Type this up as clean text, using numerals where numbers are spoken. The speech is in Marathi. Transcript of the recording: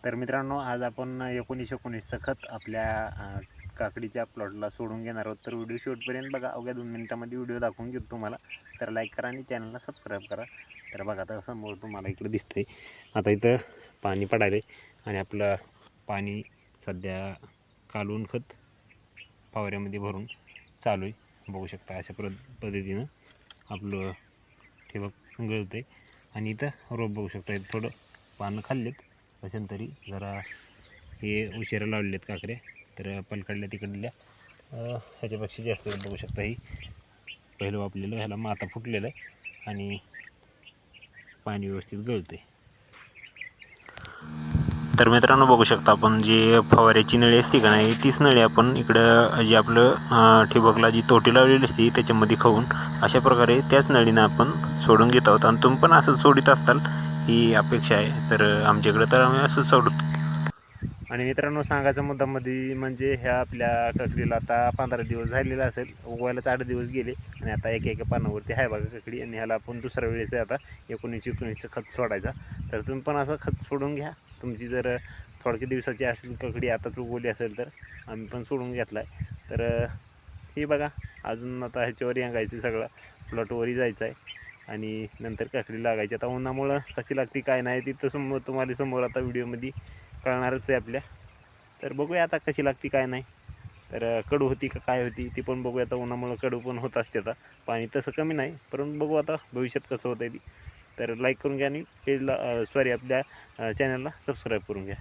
तर मित्रांनो, आज आपण 1919चं खत आपल्या काकडीच्या प्लॉटला सोडून घेणार आहोत. तर व्हिडिओ शेवटपर्यंत बघा. अवघ्या 2 मिनिटांमध्ये व्हिडिओ दाखवून घेतो तुम्हाला. तर लाईक करा आणि चॅनलला सबस्क्राईब करा. तर बघा, आता समोर तुम्हाला इकडे दिसतंय. आता इथं पाणी पडाले आणि आपलं पाणी सध्या कालवून खत फवाऱ्यामध्ये भरून चालू आहे. बघू शकता अशा पद्धतीनं आपलं ठिबक गळते. आणि इथं रोप बघू शकता, थोडं पानं खाल्लेत असेल तरी जरा हे उशिरा लावलेत काकऱ्या. तर पलकडल्या तिकडल्या ह्याच्यापेक्षा जास्त बघू शकता. ही पहिलं वापलेलं, ह्याला माता फुटलेलं आहे आणि पाणी व्यवस्थित गळते. तर मित्रांनो, बघू शकता आपण जी फवाऱ्याची नळी असते का नाही, तीच नळी आपण इकडं जी आपलं ठिबकला जी तोटी लावलेली असते त्याच्यामध्ये खाऊन अशा प्रकारे त्याच नळीनं आपण सोडून घेत आहोत. आणि तुम्ही पण असंच सोडित असताल ही अपेक्षा आहे. तर आमच्याकडे तर आम्ही असंच सोडतो. आणि मित्रांनो, सांगायचा मुद्दामध्ये म्हणजे ह्या आपल्या काकडीला आता 15 दिवस झालेला असेल, उगवायलाच 8 दिवस गेले आणि आता एका पानावरती आहे बघा काकडी. आणि ह्याला आपण दुसऱ्या वेळेस आता 1919चं खत सोडायचा. तर तुम्ही पण असं खत सोडून घ्या. तुमची जर थोडक्या दिवसाची असेल काकडी, आता उगवली असेल, तर आम्ही पण सोडून घेतला आहे. तर हे बघा, अजून आता ह्याच्यावर यांगायचं, सगळं प्लॉटवरही जायचं आहे आणि नंतर काकडी लागायची. आता उन्हामुळं कशी लागते काय नाही ती तर तुम्हाला समोर आता व्हिडिओमध्ये कळणारच आहे आपल्या. तर बघूया आता कशी लागते काय नाही. तर कडू होती का काय होती ती पण बघूया. आता उन्हामुळं कडू पण होत असते. आता पाणी तसं कमी नाही, परंतु बघू आता भविष्यात कसं होतं आहे ती. तर लाईक करून घ्या आणि पेजला आपल्या चॅनलला सबस्क्राईब करून घ्या.